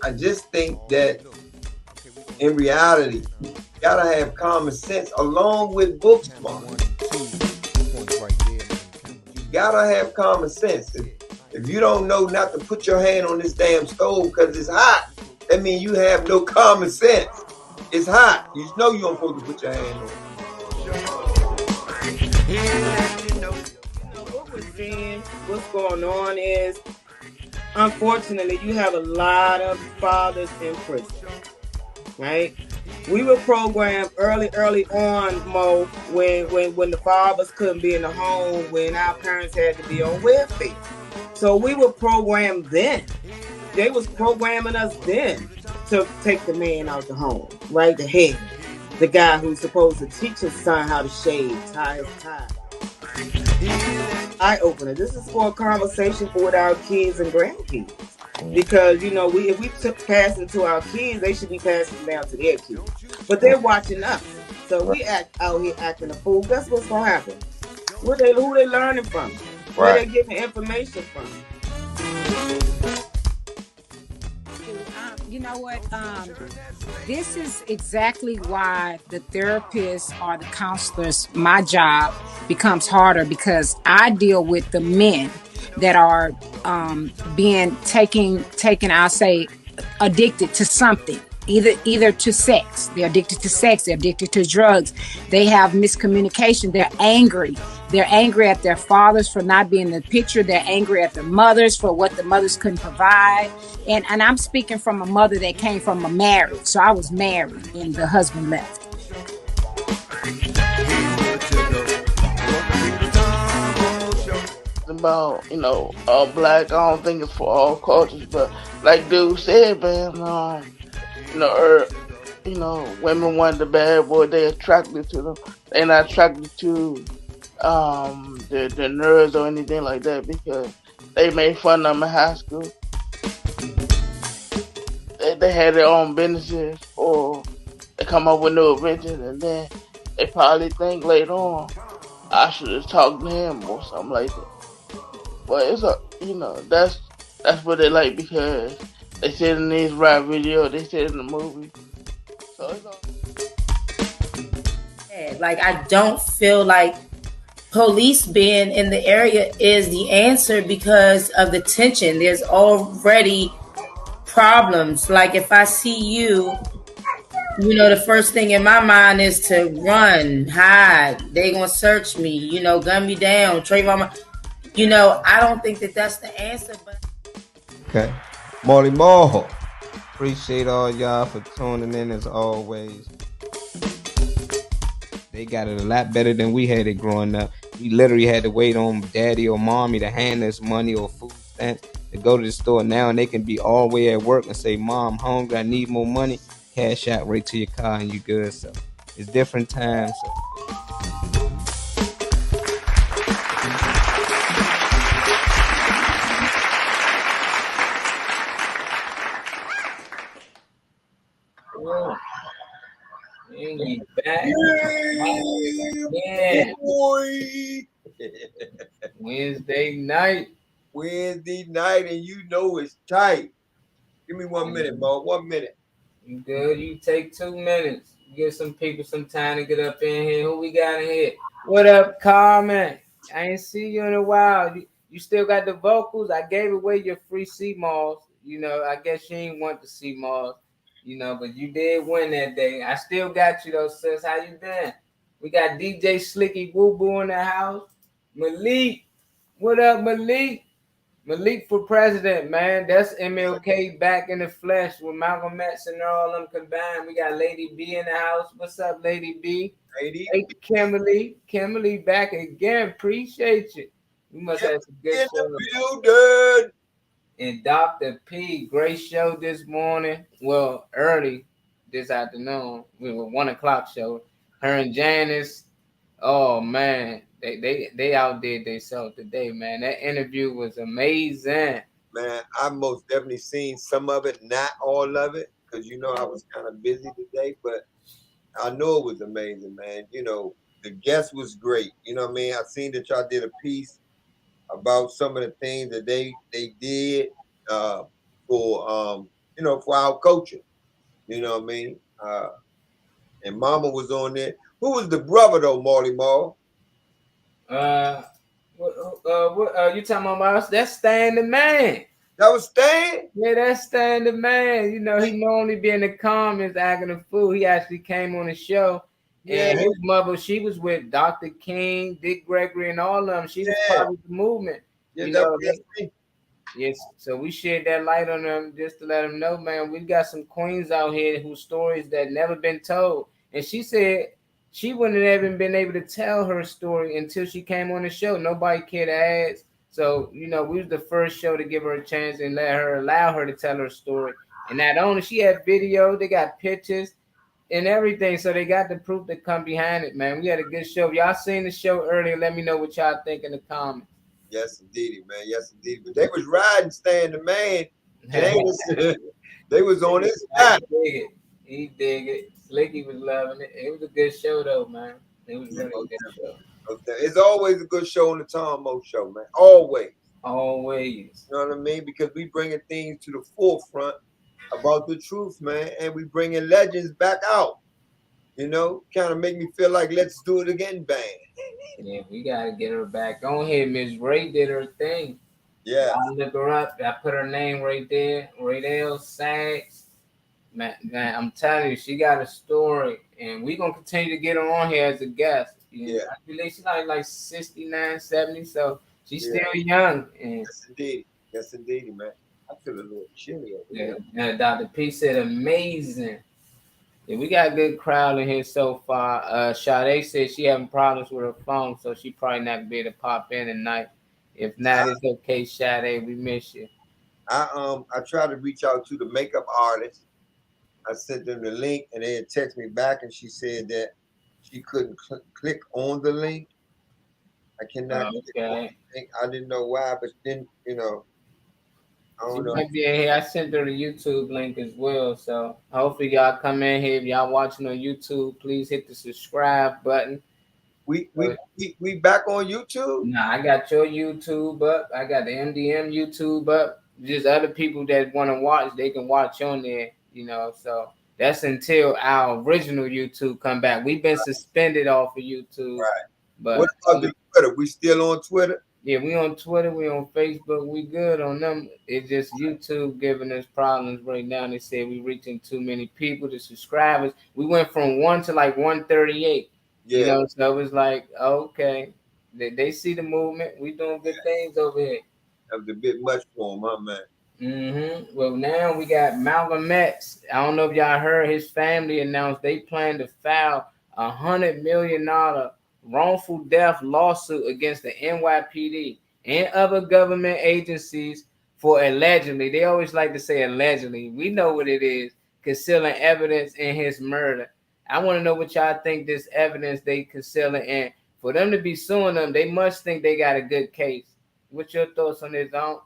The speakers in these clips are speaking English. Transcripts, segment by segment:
I just think that in reality, you gotta have common sense along with book smart. You gotta have common sense. If you don't know not to put your hand on this damn stove because it's hot, that means you have no common sense. It's hot. You know you don't supposed to put your hand on it. What we're seeing, what's going on is, unfortunately, you have a lot of fathers in prison, right? We were programmed early on, Mo, when the fathers couldn't be in the home, when our parents had to be on welfare. So we were programmed then. They was programming us then to take the man out the home, right? The head, the guy who's supposed to teach his son how to shave, tie his tie. Eye opener. This is for a conversation for with our kids and grandkids. Because if we took passing to our kids, they should be passing down to their kids. But they're watching us, so we act out here acting a fool. Guess what's gonna happen? Who they learning from? Where they getting information from? You know what? This is exactly why the therapists or the counselors, my job becomes harder, because I deal with the men that are being taken, I'll say, addicted to something. Either to sex. They're addicted to sex. They're addicted to drugs. They have miscommunication. They're angry. They're angry at their fathers for not being in the picture. They're angry at their mothers for what the mothers couldn't provide. And I'm speaking from a mother that came from a marriage. So I was married and the husband left. About all black. I don't think it's for all cultures, but like dude said, man, women want the bad boy. They attracted to them. They're not attracted to the nerds or anything like that, because they made fun of them in high school. They had their own businesses, or they come up with new inventions, and then they probably think later on, I should have talked to him or something like that. But it's that's what they like, because they said in these rap videos, they said in the movie. So it's like, I don't feel like police being in the area is the answer because of the tension. There's already problems. Like, if I see you, the first thing in my mind is to run, hide. They gonna search me, gun me down, Trayvon. I don't think that that's the answer. But okay, Molly Moho. Appreciate all y'all for tuning in as always. They got it a lot better than we had it growing up. We literally had to wait on daddy or mommy to hand us money or food stamps to go to the store. Now and they can be all the way at work and say, "Mom, I'm hungry, I need more money." Cash out right to your car and you good. So it's different times. So. Back. Yeah, boy. Wednesday night, and you know it's tight. Give me 1 minute, Mo. 1 minute. You good? You take 2 minutes. Give some people some time to get up in here. Who we got in here? What up, Carmen? I ain't see you in a while. You still got the vocals? I gave away your free CMOS. I guess you ain't want the CMOS. But you did win that day. I still got you though, sis. How you been? We got DJ Slicky Woo Boo in the house. Malik, what up, Malik? Malik for president, man. That's MLK back in the flesh with Malcolm X and all them combined. We got Lady B in the house. What's up, Lady B? Lady. Hey, Kimberly back again. Appreciate you. We must have some good show. And Dr. P, great show this morning. Well, early this afternoon. We were 1 o'clock show. Her and Janice, oh man, they outdid themselves today, man. That interview was amazing. Man, I most definitely seen some of it, not all of it, because I was kind of busy today, but I know it was amazing, man. The guest was great. You know what I mean? I seen that y'all did a piece about some of the things that they did for for our culture. You know what I mean? And Mama was on there. Who was the brother though, Marley Marl? Uh, what you talking about? Us? That's Stan the man. That was Stan? Yeah, that's Stan the man. You know, he normally be in the comments acting a fool. He actually came on the show, Yeah, and his mother, she was with Dr. King, Dick Gregory, and all of them. She was yeah, part of the movement. yeah, You that know, was me. yes. So we shed that light on them just to let them know, man, we got some queens out here whose stories that never been told. And she said she wouldn't have even been able to tell her story until she came on the show. Nobody cared to ask. So, we was the first show to give her a chance and allow her to tell her story. And not only she had video, they got pictures and everything. So they got the proof to come behind it, man. We had a good show. If y'all seen the show earlier, let me know what y'all think in the comments. Yes, indeed, man. Yes, indeed. But they was riding Stan the man, and they was on his I side. dig it. He dig it. Slicky was loving it. It was a good show though, man. It was Yeah, really a most good show. definitely. Most definitely. It's always a good show on the Tom Mo show, man. Always. Always. You know what I mean? Because we bringing things to the forefront about the truth, man, and we bringing legends back out. Kind of make me feel like let's do it again, bang. Yeah, we gotta get her back on here. Miss Ray did her thing. Yes, Y'all look her up. I put her name right there. Raydell Sags. Man, I'm telling you, she got a story, and we gonna continue to get her on here as a guest. yeah, I believe she's like 69, 70, so she's yeah. still young. And Yes, indeed. Yes, indeed, man. I feel a little chilly over yeah, here. Dr. P said amazing. Yeah, we got a good crowd in here so far. Sade said she having problems with her phone, so she probably not gonna be able to pop in tonight. If not, it's okay, Sade. We miss you. I tried to reach out to the makeup artist. I sent them the link, and they had text me back, and she said that she couldn't click on the link. I cannot click on Okay. the link. I didn't know why, but then I She don't know. might be in here. I sent her the YouTube link as well. So hopefully y'all come in here. If y'all watching on YouTube, please hit the subscribe button. We Uh, we we, we back on YouTube. Nah, I got your YouTube up. I got the MDM YouTube up. Just other people that want to watch, they can watch on there. So that's until our original YouTube come back. We've been suspended off of YouTube, Right. What but about the Twitter? We still on Twitter? yeah, we on Twitter, we on Facebook, we good on them. It's just YouTube giving us problems right now. They say we reaching too many people, the subscribers. We went from one to like 138. Yeah, So it was like, okay, they see the movement. We doing good things over here. that was a bit much for him, huh, man? Well, now we got Malcolm X. I don't know if y'all heard his family announced they plan to file $100 million wrongful death lawsuit against the NYPD and other government agencies for allegedly. They always like to say allegedly. We know what it is. Concealing evidence in his murder. I want to know what y'all think this evidence they concealing, and for them to be suing them, they must think they got a good case. What's your thoughts on this, on?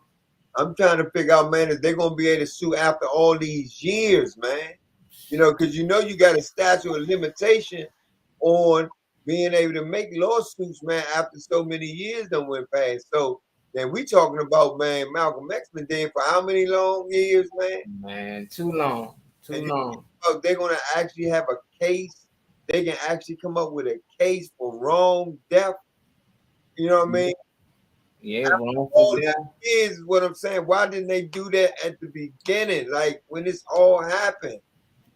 I'm trying to figure out, man, if they're gonna be able to sue after all these years, man. Because you got a statute of limitation on being able to make lawsuits, man, after so many years done went past. So then we talking about, man, Malcolm X been dead for how many long years, man? Man, too long, And too you long. know, they're gonna actually have a case. They can actually come up with a case for wrong death. You know what I mean? Yeah, After wrongful all death. these years is what I'm saying. Why didn't they do that at the beginning? Like when this all happened?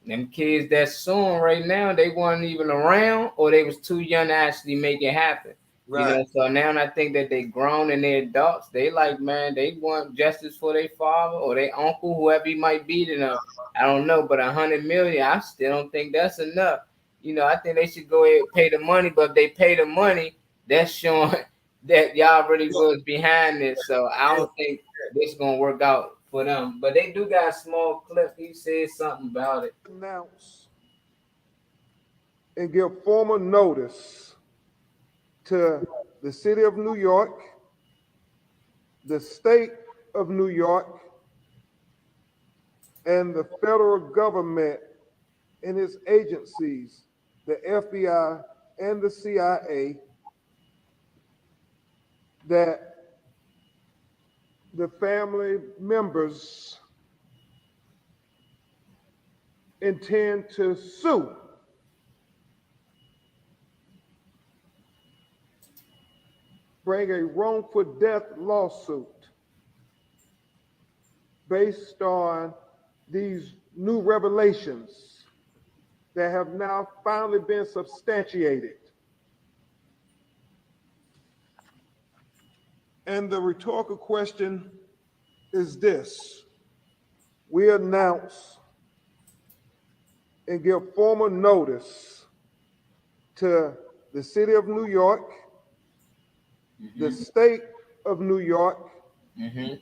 Them kids that's suing right now, they weren't even around, or they was too young to actually make it happen. Right. So now I think that they grown and they adults. They like, man, they want justice for their father or their uncle, whoever he might be to them. I don't know, but 100 million, I still don't think that's enough. I think they should go ahead and pay the money, but if they pay the money, that's showing that y'all really was behind this. So I don't think this gonna work out for them. But they do got a small clip. He said something about it. Announce and give formal notice to the city of New York, the state of New York, and the federal government and its agencies, the FBI and the CIA, that the family members intend to sue bring a wrongful death lawsuit based on these new revelations that have now finally been substantiated. And the rhetorical question is this: we announce and give formal notice to the city of New York, the state of New York, and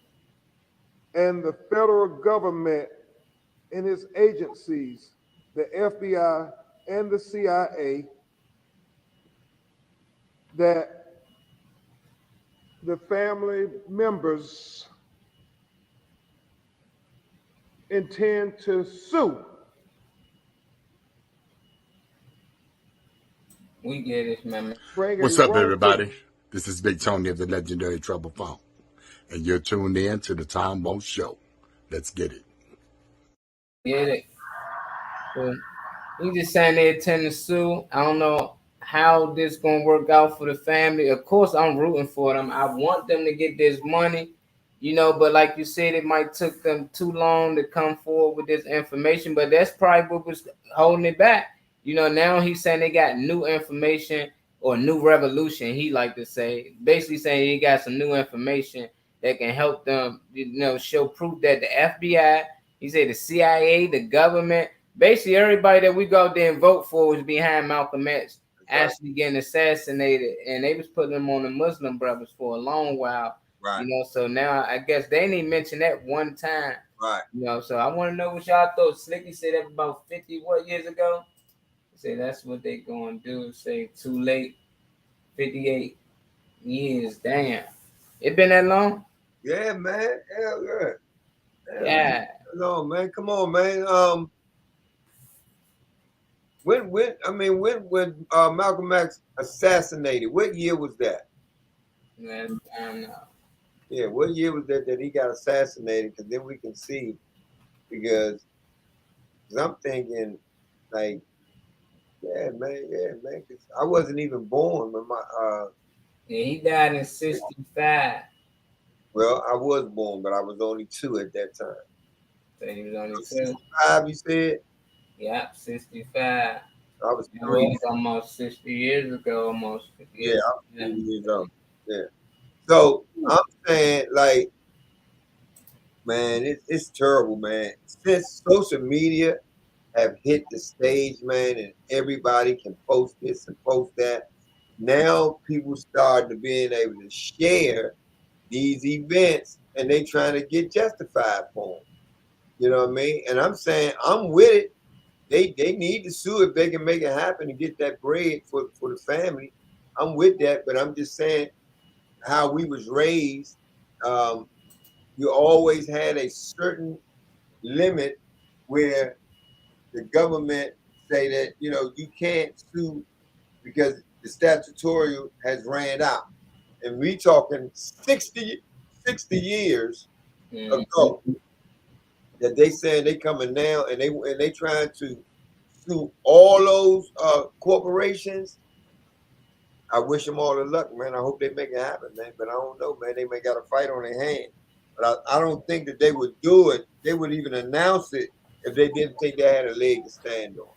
the federal government and its agencies, the FBI and the CIA, that the family members intend to sue. We get it, man. Bring a What's up, wrongful. everybody? This is Big Tony of the legendary Trouble Phone, and you're tuned in to the Tom Won't Show. Let's get it. Get it. So he just saying they intend to sue. I don't know how this gonna work out for the family. Of course, I'm rooting for them. I want them to get this money, but like you said, it might took them too long to come forward with this information. But that's probably what was holding it back. Now he's saying they got new information or new revolution. He like to say, basically saying he got some new information that can help them, show proof that the FBI, he said the CIA, the government, basically everybody that we go out there and vote for was behind Malcolm X actually getting assassinated, and they was putting him on the Muslim brothers for a long while. Right. So now I guess they didn't even mention that one time. Right. So I want to know what y'all thought. Slicky said that about 50 years ago. He said that's what they gonna do. Say too late. 58 years. Damn. It been that long? Yeah, man. Hell yeah. Yeah. No, man. Come on, man. When Malcolm X assassinated, what year was that? Man, I don't know. Yeah, what year was that he got assassinated? Because then we can see, because I'm thinking, like, yeah, man. Cause I wasn't even born when Yeah, he died in 65. well, I was born, but I was only 2 at that time. So he was only So 2. 65, you said? Yep, 65. I was That 3. was almost 60 years ago, almost 50 Yeah, years I was ago. 3 years old. Yeah. So I'm saying, like, man, it's terrible, man. Since social media have hit the stage, man, and everybody can post this and post that, now people starting to being able to share these events, and they trying to get justified for them. You know what I mean? And I'm saying I'm with it. They need to sue if they can make it happen and get that bread for the family. I'm with that, but I'm just saying how we was raised. Um, you always had a certain limit where the government say that you can't sue because the statutorial has ran out, and we talking 60 years ago that they saying they coming now, and they trying to sue all those corporations. I wish them all the luck, man. I hope they make it happen, man. But I don't know, man. They may got a fight on their hand. But I don't think that they would do it. They would even announce it if they didn't think they had a leg to stand on.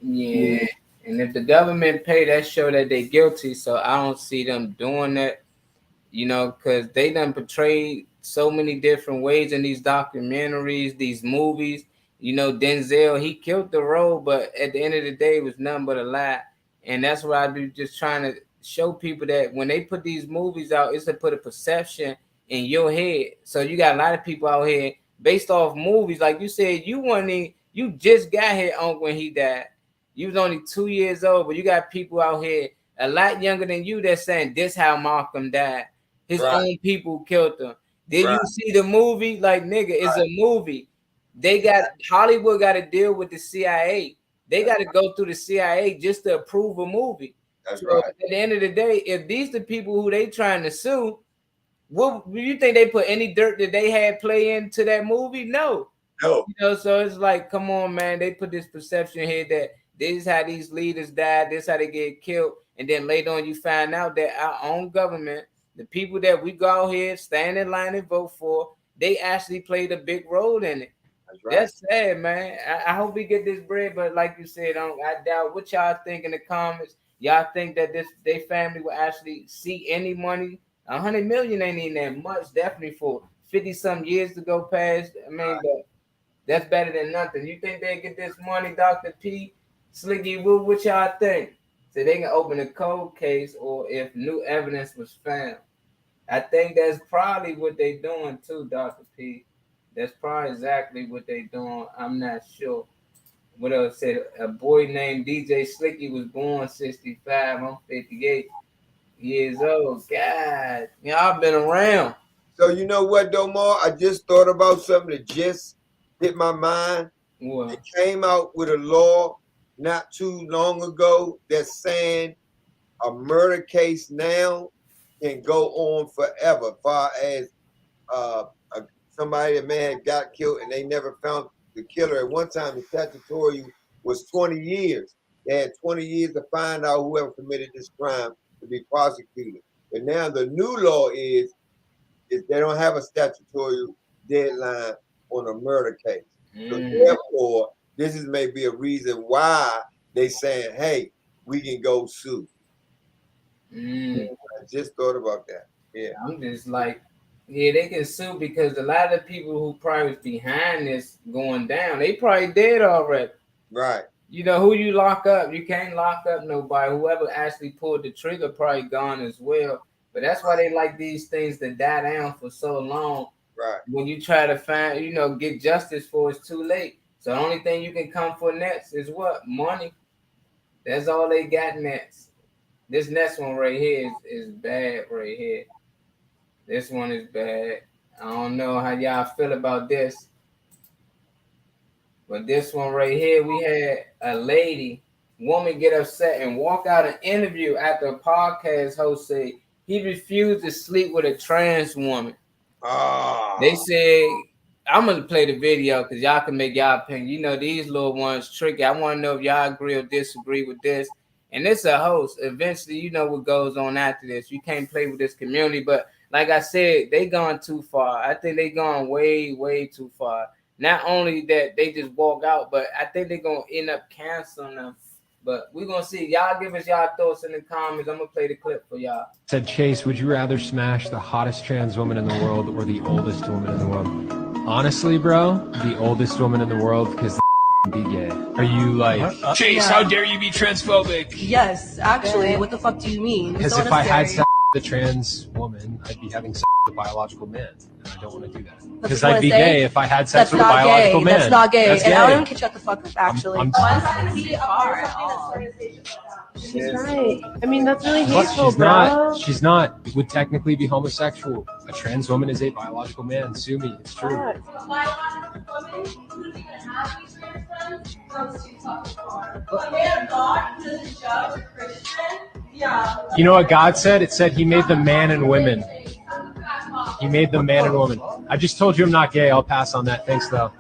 Yeah. And if the government pay, that show that they guilty. So I don't see them doing that, because they done portrayed so many different ways in these documentaries, these movies. Denzel, he killed the role, but at the end of the day, it was nothing but a lie. And that's why I be just trying to show people that when they put these movies out, it's to put a perception in your head. So you got a lot of people out here based off movies. Like you said, you just got here when he died. You was only 2 years old, but you got people out here a lot younger than you that's saying this how Malcolm died. His own people killed him. Did you see the movie? Like, nigga, it's a movie. They got Hollywood got to deal with the CIA. They got to go through the CIA just to approve a movie. That's So right. at the end of the day, if these the people who they trying to sue, what do you think they put any dirt that they had play into that movie? No. No, You know, so it's like, come on, man. They put this perception here that this is how these leaders die, this is how they get killed, and then later on you find out that our own government, the people that we go out here, stand in line and vote for, they actually played a big role in it. that's right. That's sad, man. I hope we get this bread, but like you said, I doubt. What y'all think in the comments? Y'all think that this they family will actually see any money? 100 million ain't even that much, definitely for 50 some years to go past. I mean, but that's better than nothing. You think they get this money, Dr. P, Slicky Woo? What y'all think? So they can open a cold case, or if new evidence was found. I think that's probably what they doing too, Dr. P. That's probably exactly what they doing. I'm not sure. What else said? A boy named DJ Slicky was born 65. I'm 58 years old. God, y'all been around. So you know what, Domar? I just thought about something that just hit my mind. They Well, came out with a law not too long ago that's saying a murder case now can go on forever, far as uh, somebody that may have got killed and they never found the killer. At one time, the statutory was 20 years. They had 20 years to find out whoever committed this crime to be prosecuted. But now the new law is they don't have a statutory deadline on a murder case. So mm, therefore, this is maybe a reason why they saying, "Hey, we can go sue." mm. I just thought about that. Yeah, I'm just like, yeah, they can sue because a lot of people who probably was behind this going down, they probably dead already. right, You know who you lock up? You can't lock up nobody. Whoever actually pulled the trigger probably gone as well. But that's why they like these things to die down for so long. right. When you try to find, get justice for, it's too late. So the only thing you can come for next is what? Money. That's all they got next. This next one right here is bad right here. This one is bad. I don't know how y'all feel about this, but this one right here, we had a woman get upset and walk out an interview after a podcast host said he refused to sleep with a trans woman. They Ah, said, I'm gonna play the video because y'all can make y'all opinion. You know, these little ones tricky. I want to know if y'all agree or disagree with this. And it's a host. Eventually, you know what goes on after this. You can't play with this community, but like I said, they gone too far. I think they gone way, way too far. Not only that they just walk out, but I think they're gonna end up canceling them. But we're gonna see. Y'all give us y'all thoughts in the comments. I'm gonna play the clip for y'all. Said, Chase, would you rather smash the hottest trans woman in the world or the oldest woman in the world? Honestly, bro, the oldest woman in the world, because be gay. Are you like, Chase, how dare you be transphobic? Yes, actually, what the fuck do you mean? Because if I had sex with a trans woman, I'd be having sex with a biological man. And I don't want to do that. Because I'd be gay if I had sex with a biological man. That's not gay. That's And gay. Ellen can shut the fuck up, actually. I'm She's right. I mean, that's really But hateful, she's not. It would technically be homosexual. A trans woman is a biological man. Sue me. It's true. You know what God said? It said he made them man and women. He made them man and woman. I just told you I'm not gay. I'll pass on that. Thanks, though.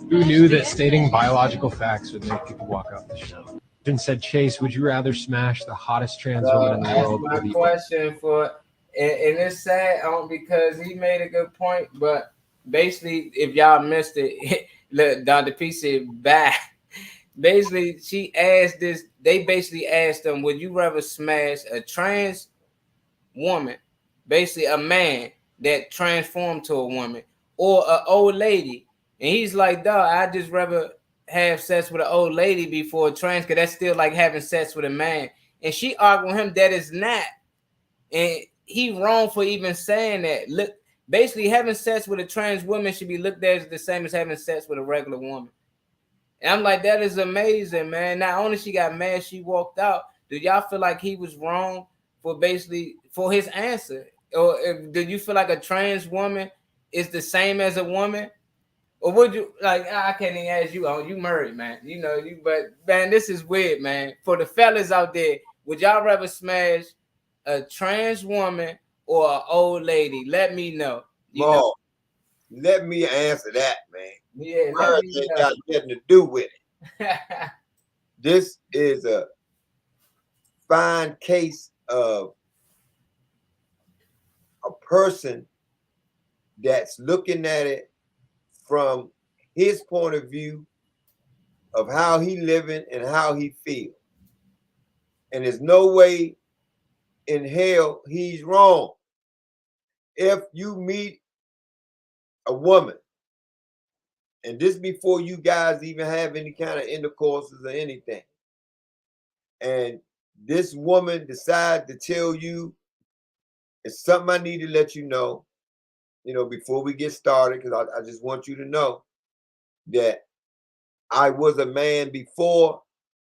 Who knew that stating biological facts would make people walk off the show? And said, Chase, would you rather smash the hottest trans woman in the world? My question for, and it's sad because he made a good point, but basically, if y'all missed it, look, Dr. P said, bye. Basically, they basically asked them, would you rather smash a trans woman, basically a man that transformed to a woman, or an old lady? And he's like, dog, I just rather have sex with an old lady before a trans, because that's still like having sex with a man. And she argued with him that it's not. And he wrong for even saying that. Look, basically having sex with a trans woman should be looked at as the same as having sex with a regular woman. And I'm like, that is amazing, man. Not only she got mad, she walked out. Do y'all feel like he was wrong for his answer? Or do you feel like a trans woman is the same as a woman? Or would you, like, I can't even ask you, you married, man. But man, this is weird, man. For the fellas out there, would y'all rather smash a trans woman or an old lady? Let me know. Let me answer that, man. Yeah, let Words me ain't know. got nothing to do with it. This is a fine case of a person that's looking at it from his point of view of how he living and how he feel. And there's no way in hell he's wrong. If you meet a woman, and this before you guys even have any kind of intercourses or anything, and this woman decide to tell you it's something I need to let you know, before we get started, because I just want you to know that I was a man before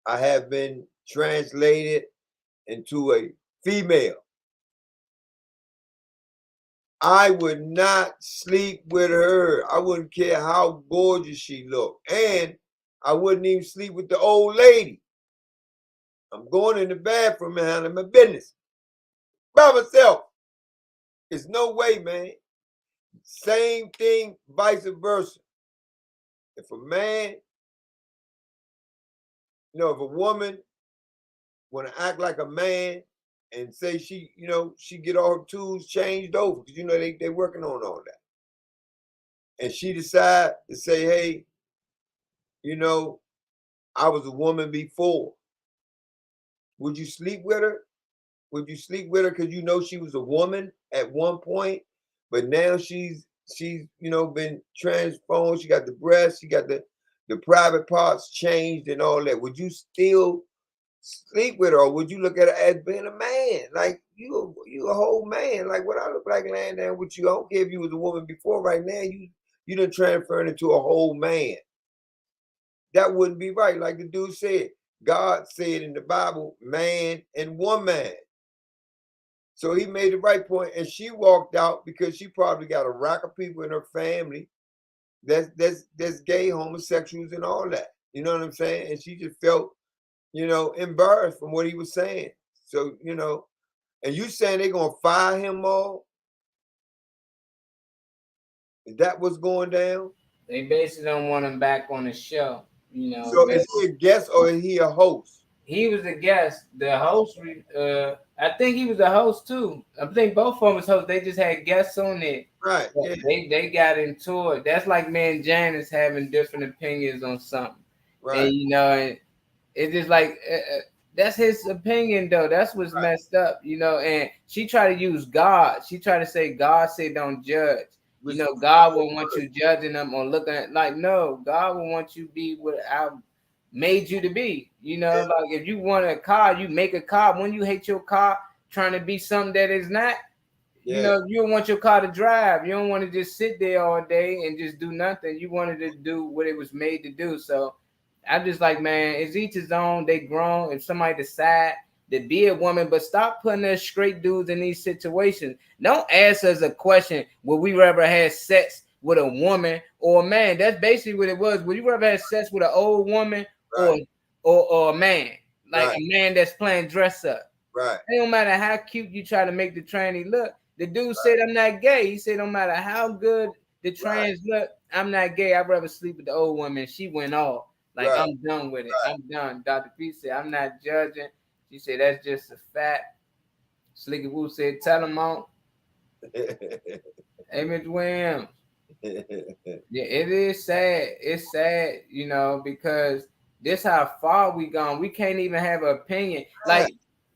I have been translated into a female. I would not sleep with her. I wouldn't care how gorgeous she looked. And I wouldn't even sleep with the old lady. I'm going in the bathroom and handling my business by myself. There's no way, man. Same thing, vice versa. If a man, if a woman want to act like a man and say she get all her tools changed over because they working on all that, and she decide to say, hey, I was a woman before. Would you sleep with her? Would you sleep with her because she was a woman at one point, but now she's been transformed. She got the breasts, she got the private parts changed and all that. Would you still sleep with her, or would you look at her as being a man? Like you a whole man, like what I look like laying down with you. I don't care if you was a woman before. Right now, you done transferred into a whole man. That wouldn't be right. Like the dude said, God said in the Bible, man and woman. So he made the right point, and she walked out because she probably got a rack of people in her family that's gay, homosexuals, and all that. You know what I'm saying? And she just felt, embarrassed from what he was saying. So, and you saying they're gonna fire him all? Is that what's going down? They basically don't want him back on the show. So But is he a guest or is he a host? he was a guest. The host, I think he was a host too. I think both of them was hosts. They just had guests on there. Right. But Yeah. they got into it. That's like me and Janice having different opinions on something. Right. And it's just like that's his opinion though. That's what's Right. messed up, And she tried to use God. She tried to say God said don't judge. God will want you judging them or looking at like no. God will want you to be what I made you to be. Like if you want a car, you make a car. When you hate your car, trying to be something that is not. Yeah. You don't want your car to drive. You don't want to just sit there all day and just do nothing. You wanted to do what it was made to do. So I'm just like, man, it's each his own. They grown. If somebody decide to be a woman, but stop putting us straight dudes in these situations. Don't ask us a question, would we rather have sex with a woman or a man? That's basically what it was. Would you rather have sex with an old woman Right. or a man? Like Right. a man that's playing dress up. Right. It don't matter how cute you try to make the tranny look. The dude said, I'm not gay. He said, no matter how good the trans look, I'm not gay. I'd rather sleep with the old woman. She went off. Like, Right. I'm done with it. I'm done. Dr. P said, I'm not judging. She said, that's just a fact. Slicky Woo said, tell him on. Amos Williams. Yeah, it is sad. It's sad, because this how far we gone. We can't even have an opinion. Like,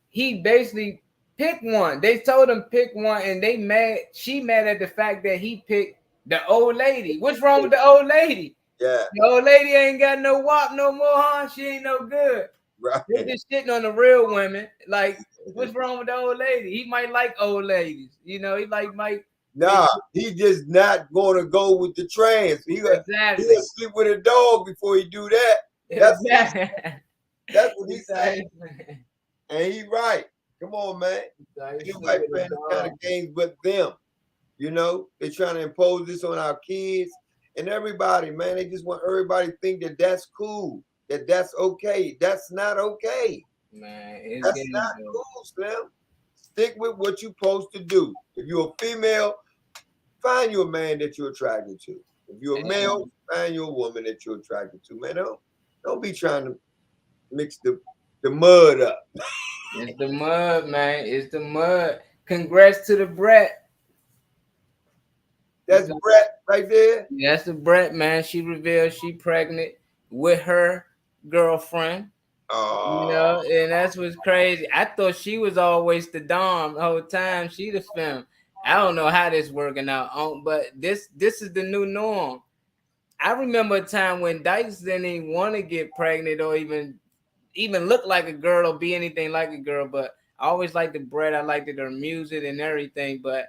he basically picked one. They told him pick one, and they mad. She mad at the fact that he picked the old lady. What's wrong with the old lady? Yeah. The old lady ain't got no wop no more, huh? She ain't no good. Right. They just sitting on the real women. Like, what's wrong with the old lady? He might like old ladies. He might. Nah, he just not going to go with the trans. Exactly. He'll sleep with a dog before he do that. That's what he said. And he right. Come on, man. Anybody playing this kind of games but them. They're trying to impose this on our kids and everybody, man. They just want everybody to think that that's cool, that that's okay. That's not okay. Man, that's not cool, Slim. Stick with what you're supposed to do. If you're a female, find you a man that you're attracted to. If you're a male, find you a woman that you're attracted to. Man, don't be trying to mix the mud up. It's the mud, man. It's the mud. Congrats to the Brett. That's Brett right there. That's the Brett, man. She revealed she pregnant with her girlfriend. You Oh, know, and that's what's crazy. I thought she was always the dom the whole time. She the femme. I don't know how this working out, but this is the new norm. I remember a time when Dykes didn't even want to get pregnant or even look like a girl or be anything like a girl. But I always liked the Brett. I liked her music and everything. But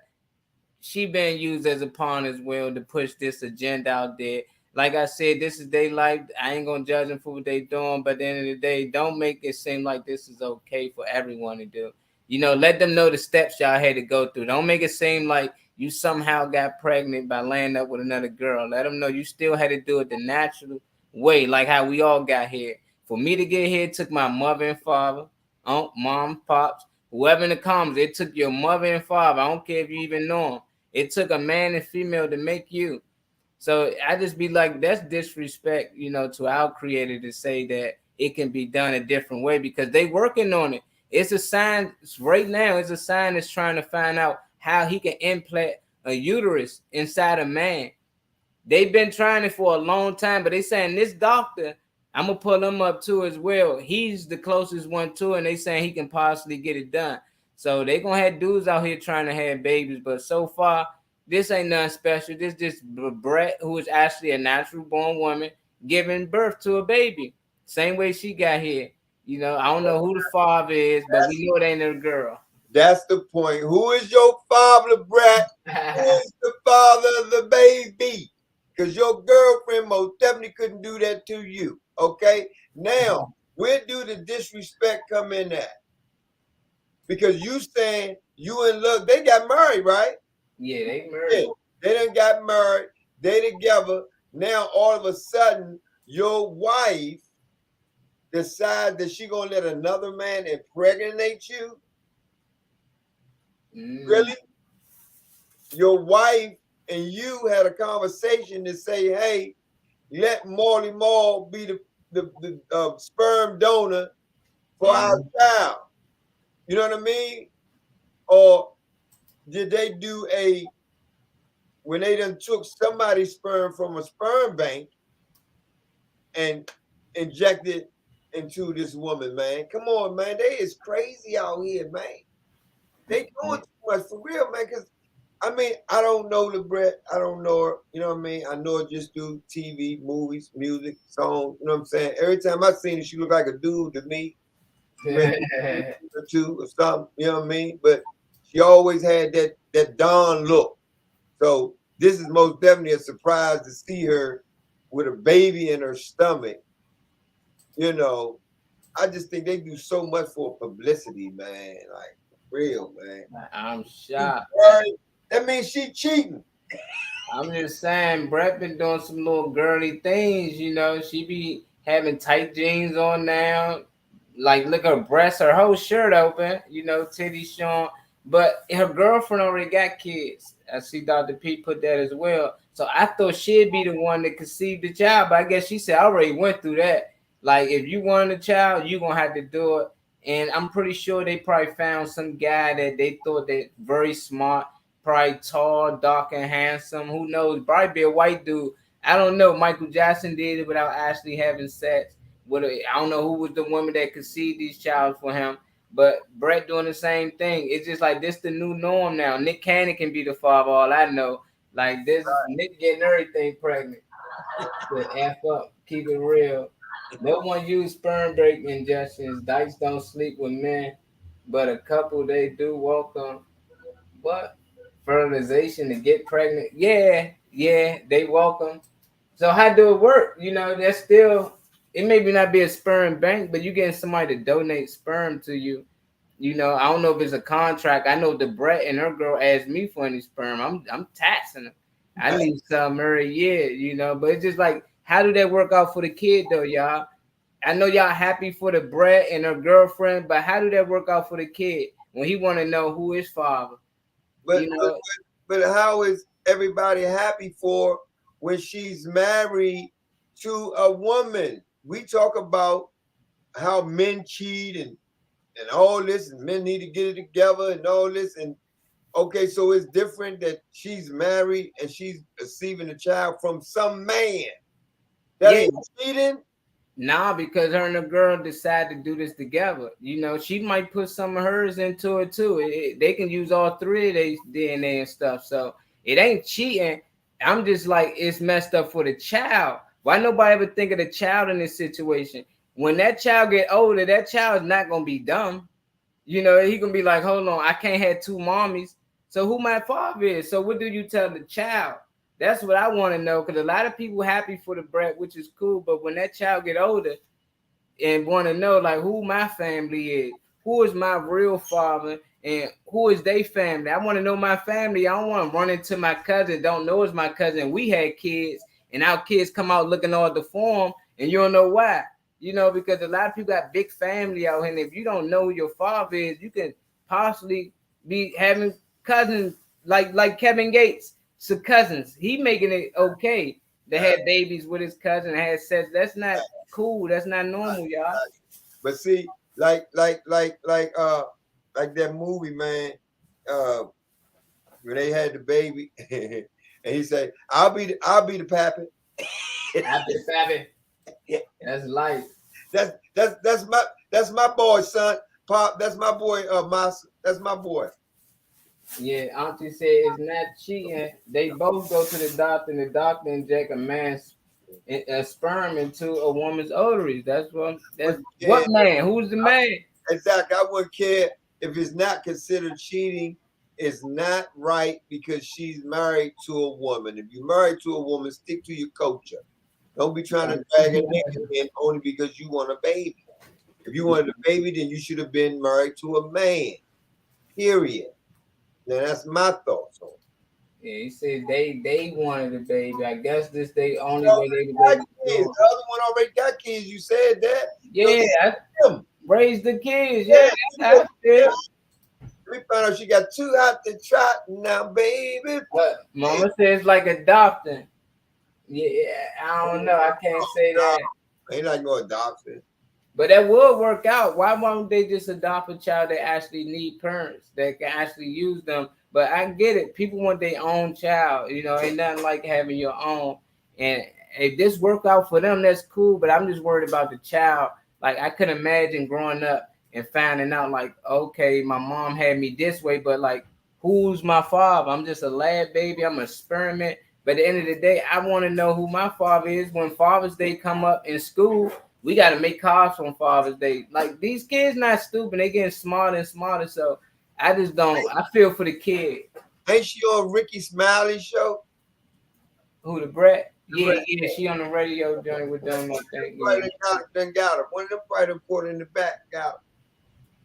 she been used as a pawn as well to push this agenda out there. Like I said, this is their life. I ain't gonna judge them for what they doing, but at the end of the day, don't make it seem like this is okay for everyone to do. You know, let them know the steps y'all had to go through. Don't make it seem like you somehow got pregnant by laying up with another girl. Let them know you still had to do it the natural way, like how we all got here. For me to get here, it took my mother and father, aunt, mom, pops, whoever in the comments. It took your mother and father. I don't care if you even know them. It took a man and female to make you. So I just be like, that's disrespect, you know, to our creator to say that it can be done a different way because they working on it. It's a sign right now. It's a sign that's trying to find out how he can implant a uterus inside a man. They've been trying it for a long time, but they saying this doctor, I'm gonna pull him up too as well. He's the closest one to it, and they saying he can possibly get it done. So they gonna have dudes out here trying to have babies, but so far this ain't nothing special. This just Brett, who is actually a natural born woman, giving birth to a baby, same way she got here. You know, I don't know who the father is, but we know it ain't a girl. that's the point. Who is your father, Brett? Who is the father of the baby? Because your girlfriend most definitely couldn't do that to you. Okay? Now, where do the disrespect come in at? Because you saying you and look, they got married, right? Yeah, they married. Yeah, they done got married. They together. Now all of a sudden, your wife decides that she gonna let another man impregnate you. Really? Your wife and you had a conversation to say, hey, let Marley Marl be the sperm donor for our child. You know what I mean? Or did they do when they done took somebody's sperm from a sperm bank and injected into this woman, man? Come on, man. They is crazy out here, man. They doing too much for real, man. Because I mean, I don't know the Brett. I don't know her. You know what I mean? I know her just through TV, movies, music, songs. You know what I'm saying? Every time I seen her, she looked like a dude to me. Maybe or two or something. You know what I mean? But she always had that Dawn look. So this is most definitely a surprise to see her with a baby in her stomach. You know, I just think they do so much for publicity, man. Like real, man. I'm shocked. That means she cheating. I'm just saying, Brett been doing some little girly things, you know. She be having tight jeans on now. Like, look, her breasts, her whole shirt open, you know, titties showing. But her girlfriend already got kids. I see Dr. P put that as well. So I thought she'd be the one that conceived the child. But I guess she said, I already went through that. Like, if you want a child, you're going to have to do it. And I'm pretty sure they probably found some guy that they thought that very smart, probably tall, dark, and handsome. Who knows? Probably be a white dude. I don't know. Michael Jackson did it without actually having sex. I don't know who was the woman that conceived these child for him, but Brett doing the same thing. It's just like this the new norm now. Nick Cannon can be the father, all I know. Like this is Nick getting everything pregnant. To F up, keep it real. No one use sperm break injections. Dice don't sleep with men, but a couple they do welcome. But fertilization to get pregnant, yeah, they welcome. So how do it work? You know, that's still it may be not be a sperm bank, but you getting somebody to donate sperm to you. You know, I don't know if it's a contract. I know the Brett and her girl asked me for any sperm. I'm taxing them. I need some every year, you know. But it's just like, how do that work out for the kid though, y'all? I know y'all happy for the Brett and her girlfriend, but how do that work out for the kid when he want to know who his father? But You know, but how is everybody happy for when she's married to a woman. We talk about how men cheat and all this, and men need to get it together and all this. And okay, so it's different that she's married and she's receiving a child from some man. That Yeah. ain't cheating. Nah, because her and the girl decide to do this together. You know, she might put some of hers into it too. They can use all three of their DNA and stuff. So it ain't cheating. I'm just like, it's messed up for the child. Why nobody ever think of the child in this situation? When that child get older, that child is not gonna be dumb. You know, he gonna be like, hold on, I can't have two mommies. So who my father is? So what do you tell the child? That's what I want to know. Because a lot of people happy for the brat, which is cool. But when that child get older and want to know like who my family is, who is my real father, and who is they family. I want to know my family. I don't want to run into my cousin, don't know it's my cousin. We had kids, and our kids come out looking all deformed, and you don't know why. You know, because a lot of people got big family out here, and if you don't know who your father is, you can possibly be having cousins like Kevin Gates, so cousins. He making it okay to have babies with his cousin, have sex. That's not cool. That's not normal, y'all. But see, like that movie, man. When they had the baby, and he said, I'll be the pappy." Happy Fabi. That's life. That's my boy, son. Pop, that's my boy. That's my boy. Yeah, Auntie said it's not cheating. They both go to the doctor, and the doctor inject a sperm into a woman's ovaries. That's what man? Who's the man? Exactly. I wouldn't care if it's not considered cheating. It's not right because she's married to a woman. If you're married to a woman, stick to your culture. Don't be trying to drag a nigga in only because you want a baby. If you wanted a baby, then you should have been married to a man. Period. Now that's my thoughts on it. Yeah, he said they wanted a baby. I guess this they only The way they could got baby kids. born. The other one already got kids. You said that. Yeah, So, raise the kids. yeah, Yeah, that's how I feel. we found out she got two out the trot now, baby. But Mama says like adopting. Yeah, I don't know. I can't say that. Ain't like no adoption. But that would work out. Why won't they just adopt a child that actually need parents that can actually use them? But I get it. People want their own child. You know, ain't nothing like having your own. And if this work out for them, that's cool. But I'm just worried about the child. Like I could imagine growing up and finding out, like, okay, my mom had me this way, but like, who's my father? I'm just a lab baby. I'm an experiment. But at the end of the day, I want to know who my father is when Father's Day come up in school. We got to make cards on Father's Day. Like these kids not stupid. They getting smarter and smarter. So I just don't. I feel for the kid. Ain't she on Ricky Smiley's show? Who the brat? Yeah, yeah. She on the radio joint with them. I think. Right, Yeah. got her. One of them fighter put in the back. Got her.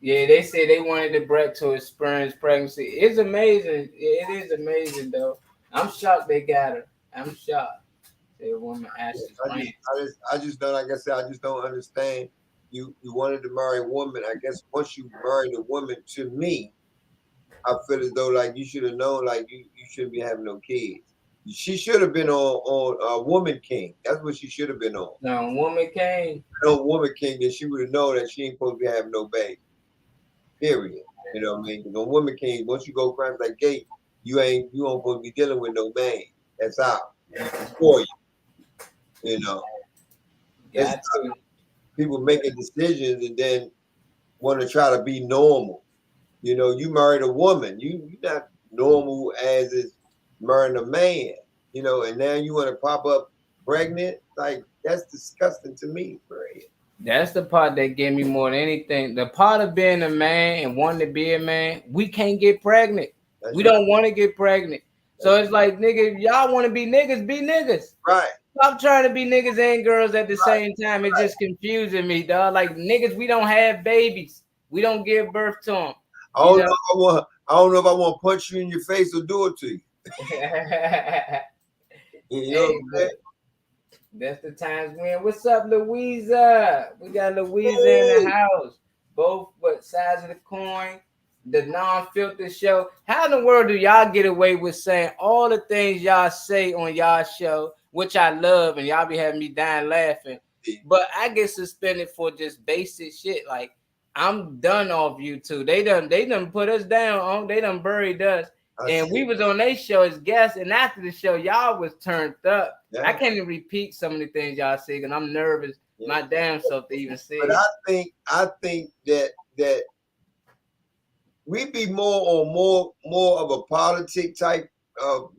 Yeah, they said they wanted the brat to experience pregnancy. It's amazing. It is amazing though. I'm shocked they got her. I'm shocked. The woman Ashley. I just don't. Like I said, I just don't understand. You wanted to marry a woman. I guess once you married a woman, to me, I feel as though like you should have known like you shouldn't be having no kids. She should have been on Woman King. That's what she should have been on. No, Woman King. No, Woman King, then she would have known that she ain't supposed to be having no baby. Period. You know what I mean? Because on Woman King, once you go across that gate, you ain't supposed to be dealing with no man. That's out. For you. You know. It's people making decisions and then want to try to be normal. You know, you married a woman. You're not normal as is marrying a man. You know, and now you want to pop up pregnant. Like that's disgusting to me, Fred. That's the part that gave me more than anything. The part of being a man and wanting to be a man, we can't get pregnant. We don't want to get pregnant. So it's like, nigga, if y'all want to be niggas. Right. Stop trying to be niggas and girls at the same time. It's just confusing me, dog. Like niggas, we don't have babies. We don't give birth to them. I don't know if I want to punch you in your face or do it to you. You know hey, that's the times when. What's up, Louisa? We got Louisa in the house. Both sides of the coin. the non-filter show. How in the world do y'all get away with saying all the things y'all say on y'all show, which I love, and y'all be having me dying laughing, but I get suspended for just basic shit like I'm done off YouTube. They done put us down on. They done buried us. And we was on their show as guests, and after the show, y'all was turned up. Yeah. I can't even repeat some of the things y'all say, and I'm nervous. Yeah. My damn self to even say. But I think that we be more of a politic type of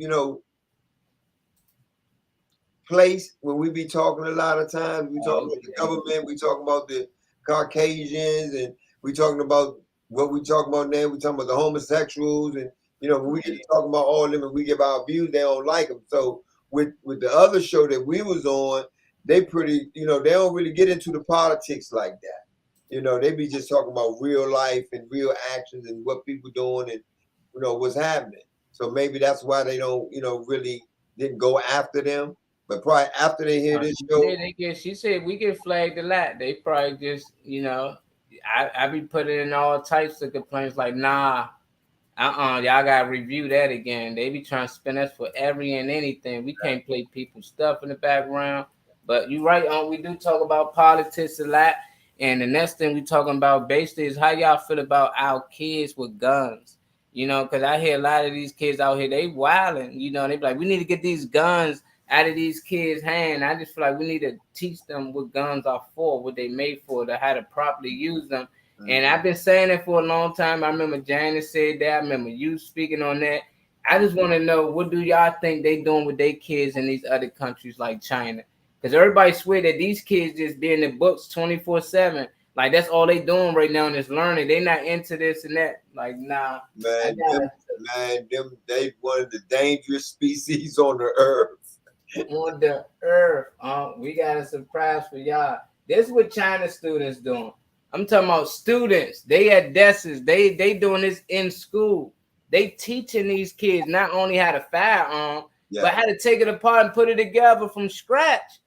place when we be talking a lot of times. We talk about the government, we talk about the Caucasians, and we talking about what we talk about now. We talking about the homosexuals, and when we get to talking about all of them and we give our views, they don't like them. So with the other show that we was on, they pretty, they don't really get into the politics like that. They be just talking about real life and real actions and what people doing and what's happening. So maybe that's why they don't, really didn't go after them. But probably after they hear this show, she said we get flagged a lot. They probably just, I be putting in all types of complaints like, nah, y'all gotta review that again. They be trying to spin us for every and anything. We can't play people's stuff in the background. But you're right, we do talk about politics a lot. And the next thing we talking about basically is how y'all feel about our kids with guns. Because I hear a lot of these kids out here, they wilding. They be like, we need to get these guns out of these kids' hand. I just feel like we need to teach them what guns are for, what they made for, to how to properly use them. And I've been saying it for a long time. I remember Janice said that. I remember you speaking on that. I just want to know, what do y'all think they doing with their kids in these other countries like China? Because everybody swear that these kids just be in the books 24/7. Like, that's all they doing right now in this learning. They not into this and that. Like, nah. Man, they one of the dangerous species on the earth. On the earth. We got a surprise for y'all. This is what China students doing. I'm talking about students. They at desks. They doing this in school. They teaching these kids not only how to firearm, but how to take it apart and put it together from scratch.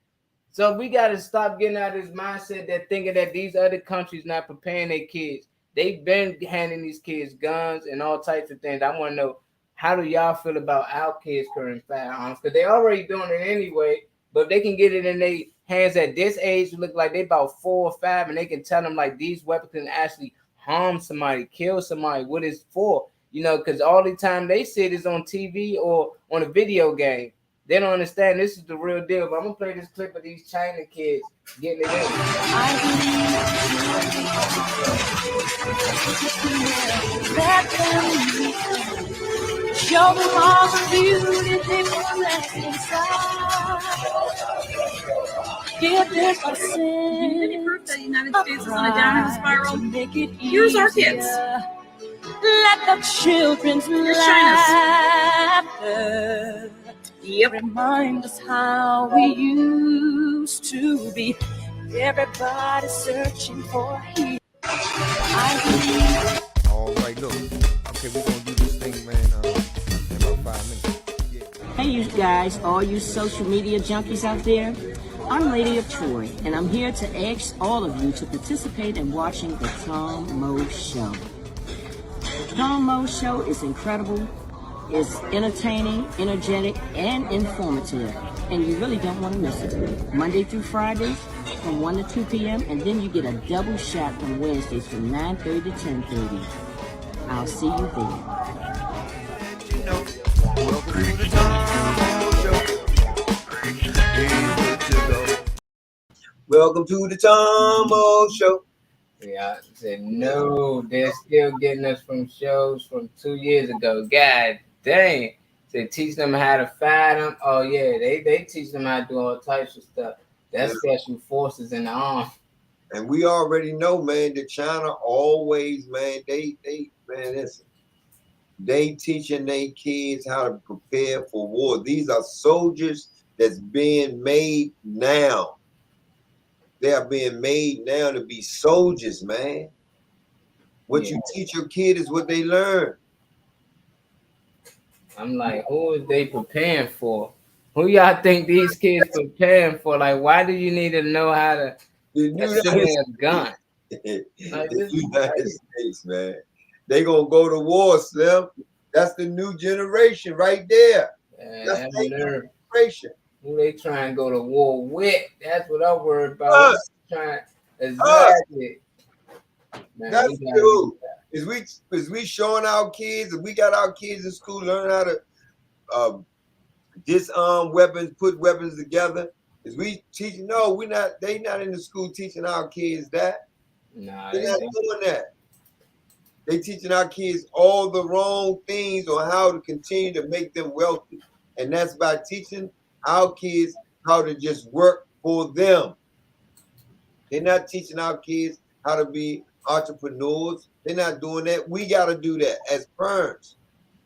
So we got to stop getting out of this mindset that thinking that these other countries not preparing their kids. They've been handing these kids guns and all types of things. I want to know, how do y'all feel about our kids carrying firearms? Because they already doing it anyway, but if they can get it in their hands at this age, look like they about 4 or 5, and they can tell them like these weapons can actually harm somebody, kill somebody, what it's for. Because all the time they see it is on TV or on a video game. They don't understand this is the real deal. But I'm gonna play this clip of these China kids getting it in. Show them all the beauty they possess inside. Give this a sense. Any proof that the United States is on a downward spiral? Here's our kids. Let the children's laughter remind us how we used to be. Everybody searching for healing. All right, look. Okay, we're gonna do this thing, man, in about 5 minutes. Yeah. Hey, you guys, all you social media junkies out there. I'm Lady of Troy, and I'm here to ask all of you to participate in watching the Tom Mo Show. The Tom Mo Show is incredible, it's entertaining, energetic, and informative, and you really don't want to miss it. Monday through Fridays from 1 to 2 p.m., and then you get a double shot on Wednesdays from 9:30 to 10:30. I'll see you there. Welcome to the Tom Mo Show. Yeah, I said no. They're still getting us from shows from 2 years ago. God dang. They teach them how to fight them. Oh yeah, they teach them how to do all types of stuff. That's special forces in the army. And we already know, man, that China always, man, they listen. They teaching their kids how to prepare for war. These are soldiers that's being made now. They are being made now to be soldiers, man. What you teach your kid is what they learn. I'm like, who is they preparing for? Who y'all think these kids preparing for? Like, why do you need to know how to assume a gun? The United States, man. They gonna go to war, Slim. That's the new generation right there. That's That the nerve. generation. Who they trying to go to war with? That's what I'm worried about. Who Us, trying us. exactly? Man, we That's gotta do who. Is we showing our kids, and we got our kids in school learn how to uh, disarm weapons, put weapons together. Is we teaching? No, we not. They not in the school teaching our kids that. nah, They're not doing that. They teaching our kids all the wrong things on how to continue to make them wealthy, and that's by teaching our kids how to just work for them. They're not teaching our kids how to be entrepreneurs. They're not doing that. We got to do that as parents.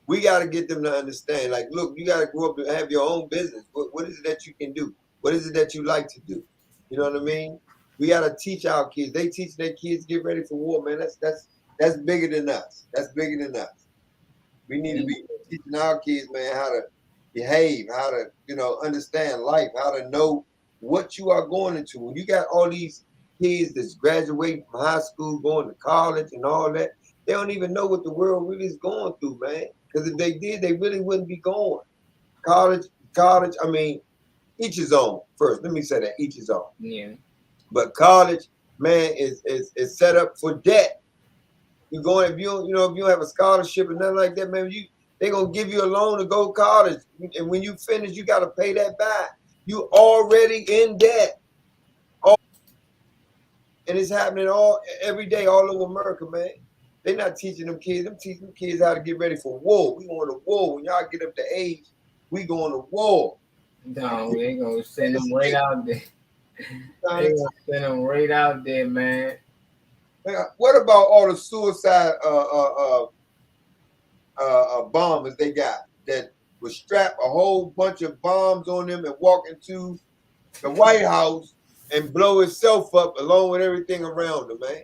We got to get them to understand. Like, look, you got to grow up and have your own business. What is it that you can do? What is it that you like to do? You know what I mean? We got to teach our kids. They teach their kids get ready for war, man. That's bigger than us. That's bigger than us. We need to be teaching our kids, man, how to behave, how to, understand life, how to know what you are going into. When you got all these kids that's graduating from high school, going to college and all that, they don't even know what the world really is going through, man. Because if they did, they really wouldn't be going. College, I mean, each his own. First, let me say that, each his own. Yeah. But college, man, is set up for debt. You going if you don't have a scholarship and nothing like that, man, they gonna give you a loan to go to college, and when you finish, you gotta pay that back. You already in debt. And it's happening every day all over America, man. They're not teaching them kids. Them teaching them kids how to get ready for war. We going to war. When y'all get up to age, we going to war. No, they gonna send them right out there. They gonna send them right out there, man. What about all the suicide bombers they got that would strap a whole bunch of bombs on them and walk into the White House and blow itself up along with everything around them, man?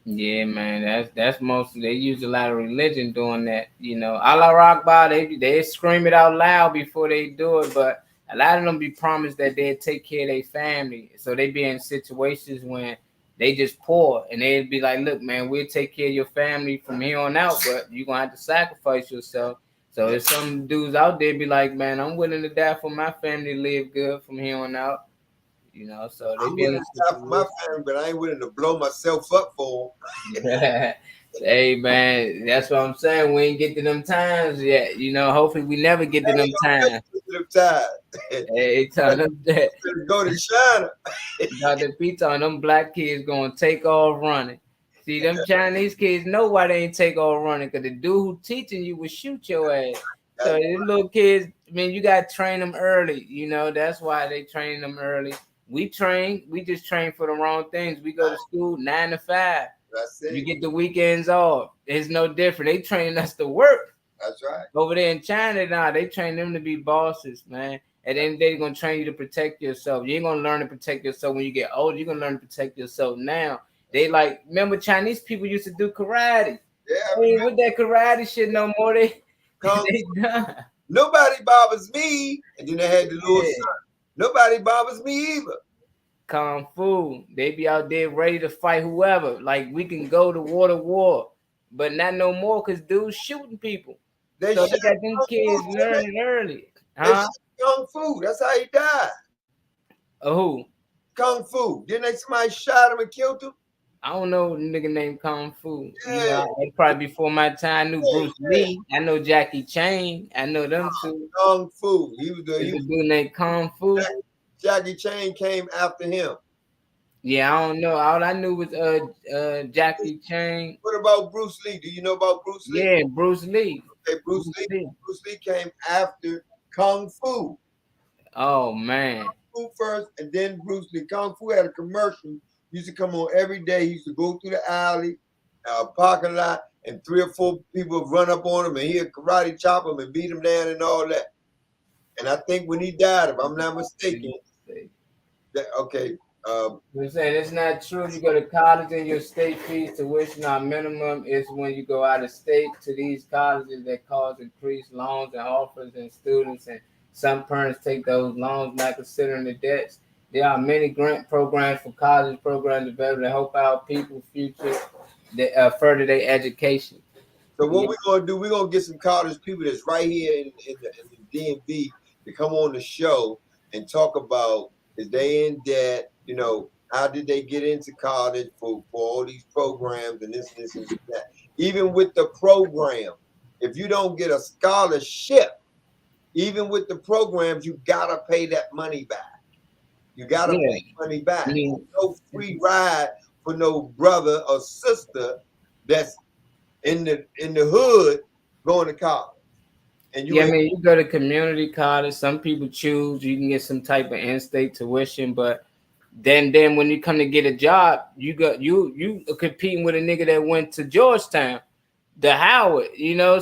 Yeah, man, that's mostly they use a lot of religion doing that. You know, Allah Akbar, they scream it out loud before they do it, but a lot of them be promised that they'll take care of their family, so they be in situations when they just poor, and they'd be like, "Look, man, we'll take care of your family from here on out, but you're gonna have to sacrifice yourself." So if some dudes out there be like, "Man, I'm willing to die for my family to live good from here on out," you know, so they I'm be in willing a to die for my family, but I ain't willing to blow myself up for them. Hey man, that's what I'm saying. We ain't get to them times yet. You know, hopefully we never get to them times. Hey, tell them that. Go to China. Dr. Pizza on them black kids gonna take off running. See, them Chinese kids know why they ain't take off running, because the dude who teaching you will shoot your ass. So these little kids, I mean, you gotta train them early. You know, that's why they train them early. We just train for the wrong things. We go to school 9 to 5. That's it. You get the weekends off. It's no different. They training us to work. That's right. Over there in China now, they train them to be bosses, man. At the end of the day, they're gonna train you to protect yourself. You ain't gonna learn to protect yourself when you get older. You're gonna learn to protect yourself now. They remember Chinese people used to do karate. Yeah, I mean, with that karate shit no more. They done. Nobody bothers me. And then they had the little son. Nobody bothers me either. Kung Fu. They be out there ready to fight whoever. Like, we can go to war, but not no more, because dudes shooting people. They So they got them kids learning early. Huh? Kung Fu. That's how he died. Who? Kung Fu. Didn't somebody shot him and killed him? I don't know a nigga named Kung Fu. Yeah. You know, probably before my time. I knew Bruce Lee. I know Jackie Chan. I know them two. Kung Fu. He was a dude named Kung Fu. Jackie Chan came after him. Yeah, I don't know. All I knew was Jackie Chan. What about Bruce Lee? Do you know about Bruce Lee? Yeah, Bruce Lee. Okay, Bruce Lee came after Kung Fu. Oh man. Kung Fu first, and then Bruce Lee. Kung Fu had a commercial. Used to come on every day. He used to go through the alley, parking lot, and 3 or 4 people would run up on him, and he'd karate chop him and beat him down and all that. And I think when he died, if I'm not mistaken, okay. You're saying it's not true. You go to college and your state fees tuition are minimum. Is when you go out of state to these colleges that cause increased loans and offers and students, and some parents take those loans not considering the debts. There are many grant programs for college programs available to help out people future that further their education. So what Yeah. we're gonna do? We're gonna get some college people that's right here in the DMV to come on the show and talk about is they in debt? You know, how did they get into college for all these programs and this and that? Even with the program, if you don't get a scholarship, even with the programs, you gotta pay that money back. You gotta Yeah. pay money back. I mean, No free ride for no brother or sister that's in the hood going to college, and you yeah, I ain't. mean, you go to community college. Some people choose you can get some type of in-state tuition, but then when you come to get a job, you competing with a nigga that went to Georgetown, the Howard,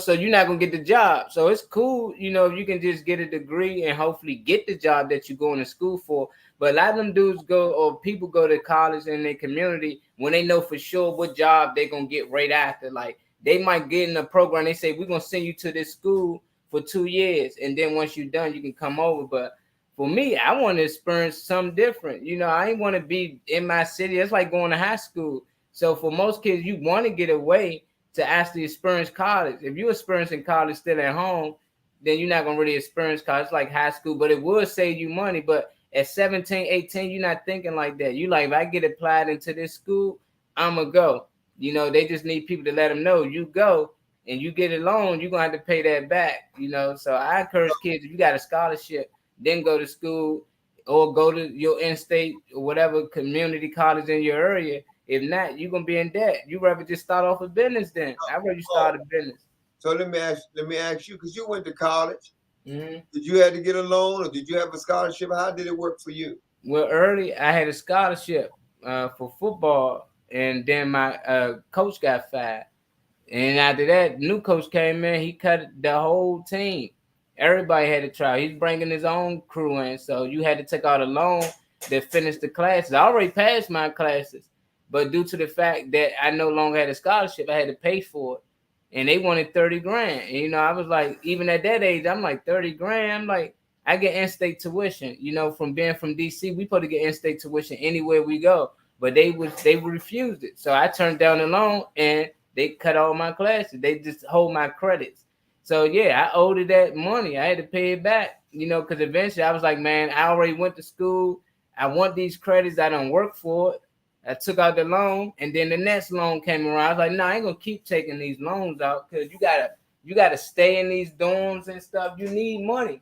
so you're not gonna get the job. So it's cool, if you can just get a degree and hopefully get the job that you're going to school for. But a lot of them dudes go or people go to college in their community when they know for sure what job they're gonna get right after. Like they might get in a program, they say we're gonna send you to this school for 2 years, and then once you're done, you can come over. But for me, I want to experience something different. I ain't want to be in my city. It's like going to high school. So for most kids, you want to get away to actually experience college. If you're experiencing college still at home, then you're not going to really experience college. It's like high school, but it will save you money. But at 17, 18, you're not thinking like that. You like, if I get applied into this school, I'm going to go. They just need people to let them know you go and you get a loan, you're going to have to pay that back. So I encourage kids, if you got a scholarship, then go to school or go to your in-state or whatever community college in your area. If not, you're gonna be in debt. You rather just start off a business then. I'd rather you start a business. So let me ask you, because you went to college. Mm-hmm. Did you have to get a loan, or did you have a scholarship? How did it work for you? Well, early I had a scholarship for football, and then my coach got fired. And after that, new coach came in. He cut the whole team. Everybody had to try. He's bringing his own crew in, so you had to take out a loan to finish the classes. I already passed my classes, but due to the fact that I no longer had a scholarship, I had to pay for it, and they wanted 30 grand. And, I was like, even at that age, I'm like 30 grand. I'm like, I get in-state tuition. From being from DC, we supposed to get in-state tuition anywhere we go, but they refused it. So I turned down the loan and they cut all my classes. They just hold my credits. So yeah, I owed it that money. I had to pay it back, because eventually I was like, man, I already went to school. I want these credits. I don't work for it. I took out the loan, and then the next loan came around. I was like, no, I ain't gonna keep taking these loans out because you gotta stay in these dorms and stuff. You need money.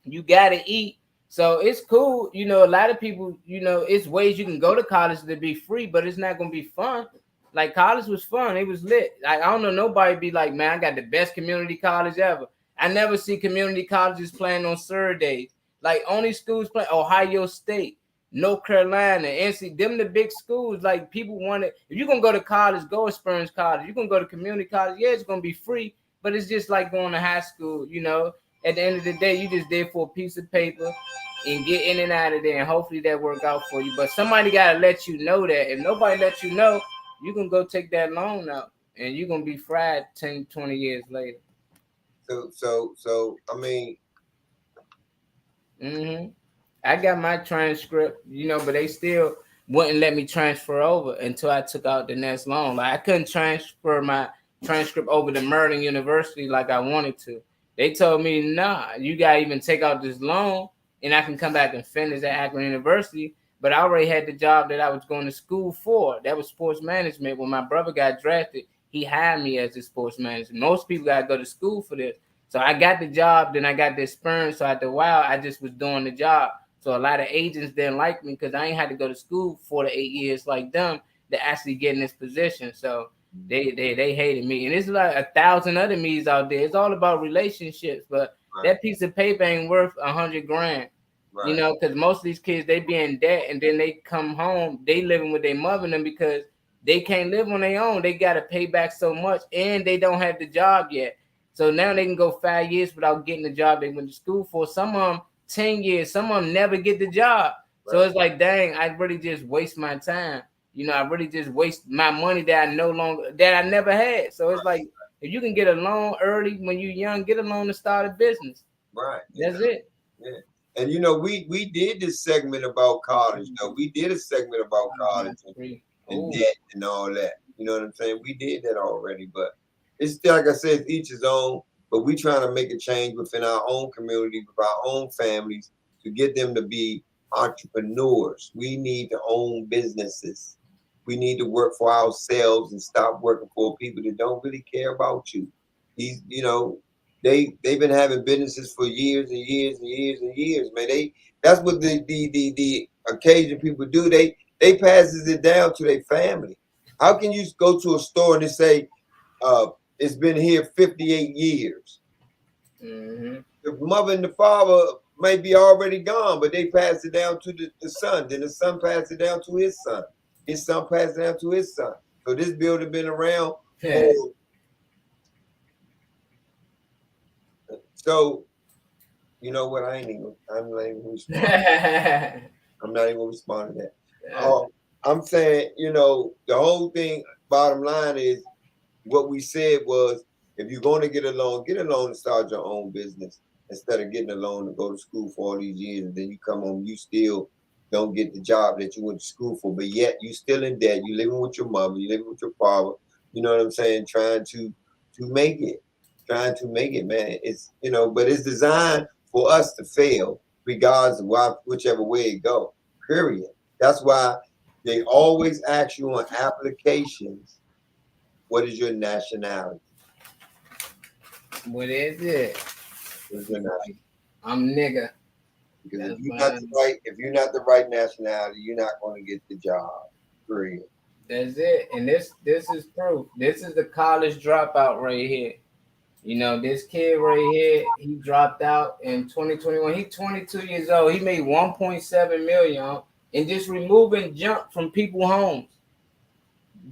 You gotta eat. So it's cool. A lot of people, it's ways you can go to college to be free, but it's not gonna be fun. Like college was fun. It was lit. Like I don't know nobody be like, man, I got the best community college ever. I never see community colleges playing on Saturdays. Like only schools play Ohio State, North Carolina, NC, them the big schools. Like people want it. If you're gonna go to college, go experience college. You're gonna go to community college, yeah, it's gonna be free, but it's just like going to high school. At the end of the day, you just there for a piece of paper and get in and out of there, and hopefully that work out for you. But somebody gotta let you know that. If nobody lets you know, you can go take that loan out and you're gonna be fried 10, 20 years later. So I mean, I got my transcript, but they still wouldn't let me transfer over until I took out the next loan. Like I couldn't transfer my transcript over to Merlin University like I wanted to. They told me, nah, you gotta even take out this loan and I can come back and finish at Akron University. But I already had the job that I was going to school for. That was sports management. When my brother got drafted, he hired me as a sports manager. Most people gotta go to school for this. So I got the job, then I got the experience. So after a while, I just was doing the job. So a lot of agents didn't like me because I ain't had to go to school 4 to 8 years like them to actually get in this position. So they hated me. And it's like 1,000 other me's out there. It's all about relationships, but that piece of paper ain't worth 100 grand. right. Because most of these kids, they be in debt and then they come home, they living with their mother and them because they can't live on their own. They got to pay back so much and they don't have the job yet. So now they can go 5 years without getting the job they went to school for. Some of them 10 years, some of them never get the job. Right. So it's like, dang, I really just waste my time. I really just waste my money that I never had. So it's like, if you can get a loan early when you're young, get a loan to start a business. Right. That's it. Yeah. And we did this segment about college, though. We did a segment about college and debt and all that. You know what I'm saying? We did that already, but it's still, like I said, each his own. But we trying to make a change within our own community, with our own families, to get them to be entrepreneurs. We need to own businesses. We need to work for ourselves and stop working for people that don't really care about you. These, they've been having businesses for years and years and years and years, man. That's what the occasion people do. They passes it down to their family. How can you go to a store and they say, it's been here 58 years? Mm-hmm. The mother and the father may be already gone, but they pass it down to the son. Then the son passed it down to his son. His son passed it down to his son. So this building been around for. So you know what? I'm not even respond. I'm not even gonna respond to that. I'm saying, the whole thing. Bottom line is, what we said was, if you're going to get a loan and start your own business, instead of getting a loan to go to school for all these years, and then you come home, you still don't get the job that you went to school for, but yet you still in debt. You living with your mother, you living with your father. You know what I'm saying? Trying to make it, man. It's but it's designed for us to fail, regardless of whichever way it go. Period. That's why they always ask you on applications, what is your nationality? What is it? What is your nationality? I'm nigga. Because if you're not the right nationality, you're not going to get the job. Period. That's it. And this is proof. This is the college dropout right here. This kid right here, he dropped out in 2021. He's 22 years old. He made 1.7 million and just removing junk from people's homes.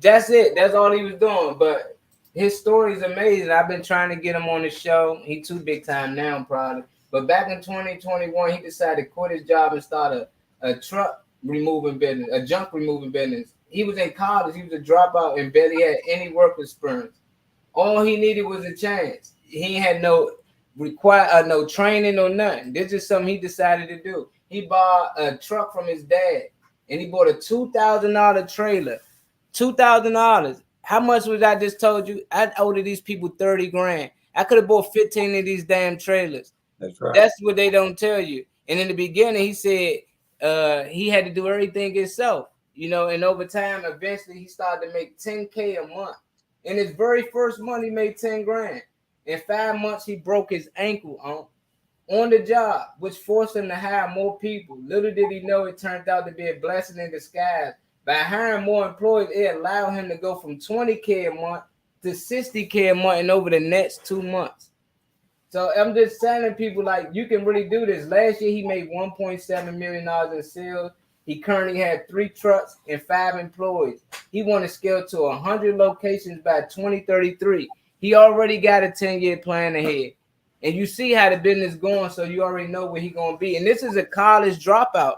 That's it. That's all he was doing. But his story is amazing. I've been trying to get him on the show. He too big time now, probably. But back in 2021, he decided to quit his job and start a truck removing business, a junk removing business. He was in college. He was a dropout and barely had any work experience. All he needed was a chance. He had no no training or nothing. This is something he decided to do. He bought a truck from his dad, and he bought a $2,000 trailer. $2,000. How much was I just told you? I owed these people 30 grand. I could have bought 15 of these damn trailers. That's right. That's what they don't tell you. And in the beginning, he said he had to do everything himself. And over time, eventually, he started to make 10K a month. In his very first month, he made 10 grand. In 5 months, he broke his ankle on the job, which forced him to hire more people. Little did he know, it turned out to be a blessing in disguise. By hiring more employees, it allowed him to go from 20K a month to 60K a month in over the next 2 months. So I'm just telling people, like, you can really do this. Last year, he made $1.7 million in sales. He currently had 3 trucks and 5 employees. He want to scale to 100 locations by 2033. He already got a 10-year plan ahead. And you see how the business going, so you already know where he going to be. And this is a college dropout.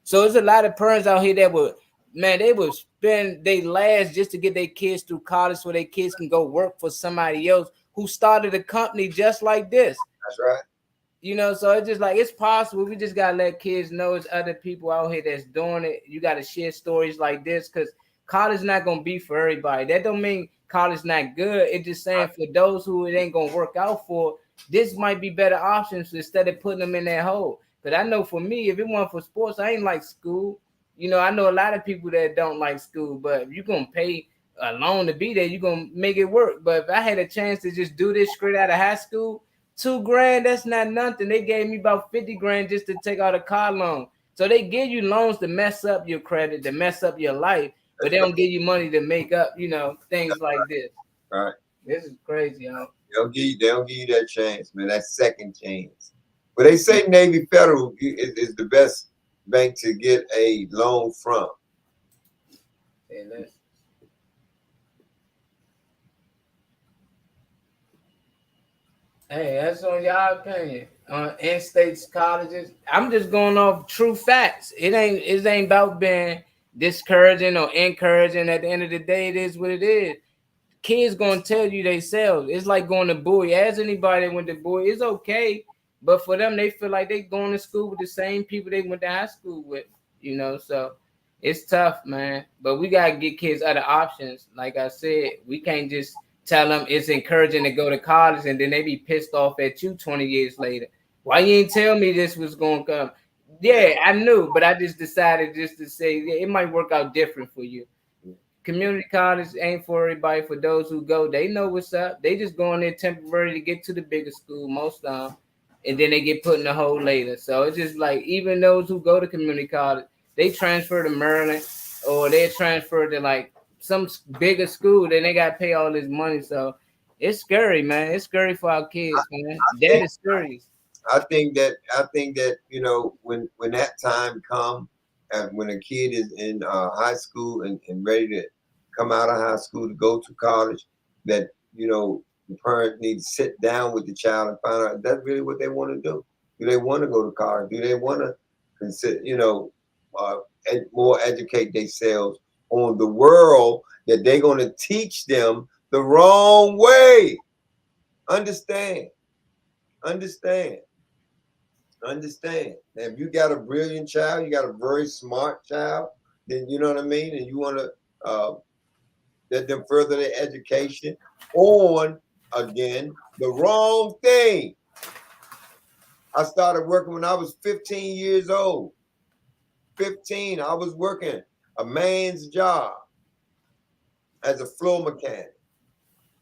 So there's a lot of parents out here that they would spend their last just to get their kids through college so their kids can go work for somebody else who started a company just like this. That's right. So it's just like, it's possible. We just got to let kids know it's other people out here that's doing it. You got to share stories like this, because college is not going to be for everybody. That don't mean college not good. It's just saying for those who it ain't going to work out for, this might be better options instead of putting them in that hole. But I know for me, if it wasn't for sports, I ain't like school. I know a lot of people that don't like school, but if you're going to pay a loan to be there, you're going to make it work. But if I had a chance to just do this straight out of high school, 2 grand, that's not nothing. They gave me about 50 grand just to take out a car loan. So they give you loans to mess up your credit, to mess up your life, but they don't give you money to make up, things like this. Right. This is crazy, yo. They don't give you that chance, man. That second chance. But they say Navy Federal is the best bank to get a loan from. Hey, that's on y'all opinion. In-state colleges, I'm just going off true facts. It ain't about being discouraging or encouraging. At the end of the day, it is what it is. Kids gonna tell you themselves. It's like going to Bowie. As anybody that went to Bowie, it's okay. But for them, they feel like they going to school with the same people they went to high school with. So it's tough, man. But we gotta get kids other options. Like I said, we can't just tell them it's encouraging to go to college, and then they be pissed off at you 20 years later. Why you ain't tell me this was gonna come? Yeah, I knew, but I just decided just to say it might work out different for you. Community college ain't for everybody. For those who go, they know what's up. They just go in there temporary to get to the bigger school most of them, and then they get put in the hole later. So it's just like even those who go to community college, they transfer to Maryland or they transfer to like some bigger school. Then they got to pay all this money. So it's scary, man. It's scary for our kids, man. I That think is serious. I think that when that time comes, and when a kid is in high school and ready to come out of high school to go to college, that the parents need to sit down with the child and find out if that's really what they want to do. Do they want to go to college? Do they want to consider more educate themselves on the world that they're going to teach them the wrong way? Understand? Understand? Understand. Now, if you got a brilliant child, you got a very smart child, then you know what I mean, and you want to let them further their education on again the wrong thing. I started working when I was 15 years old. 15, I was working a man's job as a floor mechanic.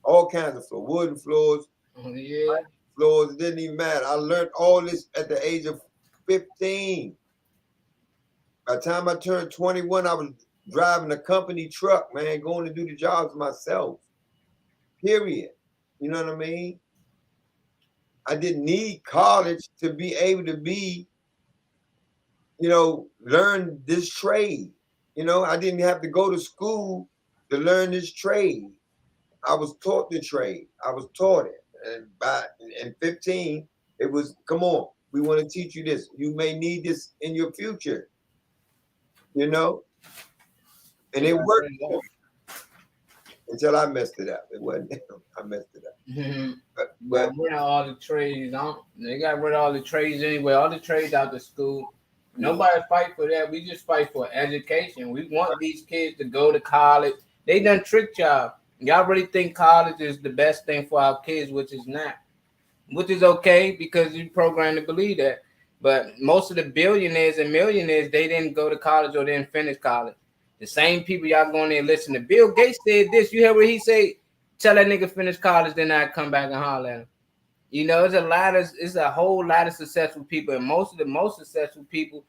All kinds of floor, wooden floors, Yeah. floors. It didn't even matter. I learned all this at the age of 15. By the time I turned 21, I was driving a company truck, man, going to do the jobs myself. Period. You know what I mean? I didn't need college to be able to learn this trade. I didn't have to go to school to learn this trade. I was taught the trade. I was taught it. And in 15, it was, come on, we want to teach you this. You may need this in your future, you know? And it worked for me until I messed it up. It wasn't I messed it up. Mhm. But Got rid of all the trades. They got rid of all the trades anyway. All the trades out the school. Nobody fight for that. We just fight for education. We want these kids to go to college. They done tricked y'all. Y'all really think college is the best thing for our kids, which is not. Which is okay because you programmed to believe that. But most of the billionaires and millionaires, they didn't go to college or didn't finish college. The same people y'all going there and listen to. Bill Gates said this. You hear what he say? Tell that nigga finish college, then I come back and holler at him. It's a whole lot of successful people, and most of the most successful people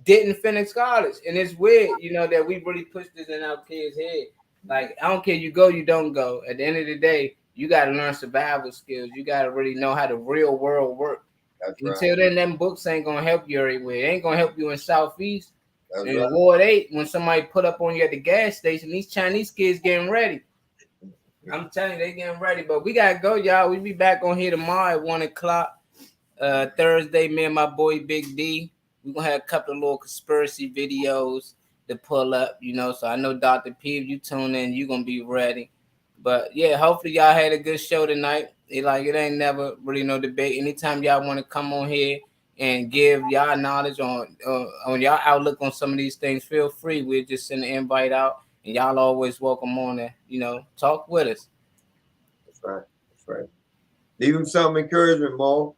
didn't finish college. And it's weird, that we really push this in our kids' head. Like, I don't care, you go, you don't go. At the end of the day, you got to learn survival skills. You got to really know how the real world works. that's right. Until then, them books ain't gonna help you everywhere. It ain't gonna help you in Southeast. That's In right. Ward 8, when somebody put up on you at the gas station, these Chinese kids getting ready. I'm telling you, they getting ready. But we gotta go, y'all. We be back on here tomorrow at 1 o'clock. Thursday, me and my boy Big D. We're gonna have a couple of little conspiracy videos to pull up, So I know Dr. P, if you tune in, you're gonna be ready. But yeah, hopefully y'all had a good show tonight. It ain't never really no debate. Anytime y'all want to come on here and give y'all knowledge on y'all outlook on some of these things, feel free. We'll just send an invite out, and y'all always welcome on there. Talk with us. That's right. That's right. Leave them some encouragement, Mo.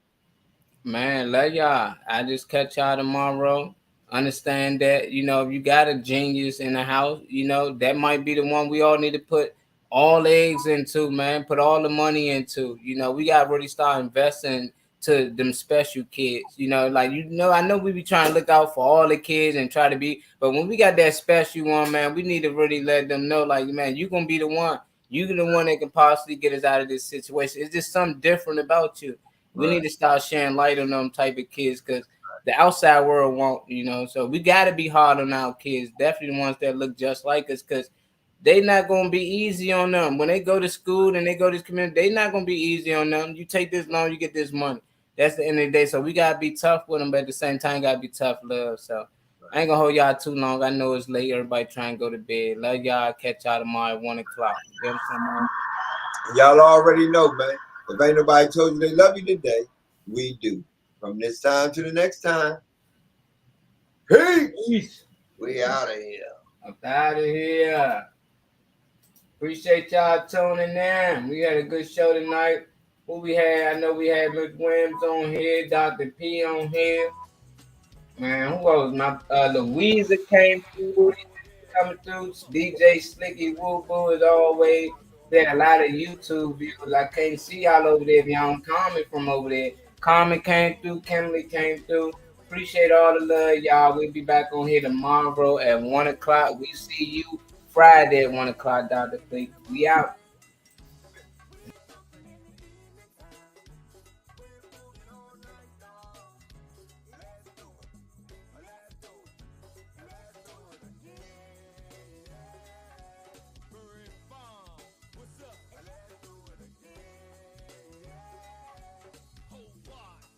Man, love y'all. I just catch y'all tomorrow. Understand that, if you got a genius in the house, that might be the one we all need to put all eggs into, man. Put all the money into. We got to really start investing to them special kids. I know we be trying to look out for all the kids and try to be, but when we got that special one, man, we need to really let them know, like, man, you gonna be the one. You the one that can possibly get us out of this situation. It's just something different about you. We need to start sharing light on them type of kids because the outside world won't, So we got to be hard on our kids. Definitely the ones that look just like us because they not going to be easy on them. When they go to school and they go to this community, they not going to be easy on them. You take this loan, you get this money. That's the end of the day. So we got to be tough with them, but at the same time, got to be tough love. So I ain't going to hold y'all too long. I know it's late. Everybody trying to go to bed. Love y'all. Catch y'all tomorrow at 1 o'clock. You know what I'm saying? Y'all already know, man. If ain't nobody told you they love you today, we do. From this time to the next time. Peace. Peace. We out of here. I'm out of here. Appreciate y'all tuning in. We had a good show tonight. Who we had? I know we had Miss Williams on here, Dr. P on here. Man, who else? My Louisa came through. Coming through. DJ Slicky Woo Boo as always. Been a lot of YouTube views. I can't see y'all over there if y'all don't comment from over there. Comment came through. Kimberly came through. Appreciate all the love, y'all. We'll be back on here tomorrow at 1 o'clock. We see you Friday at 1 o'clock, Dr. Fleek. We out.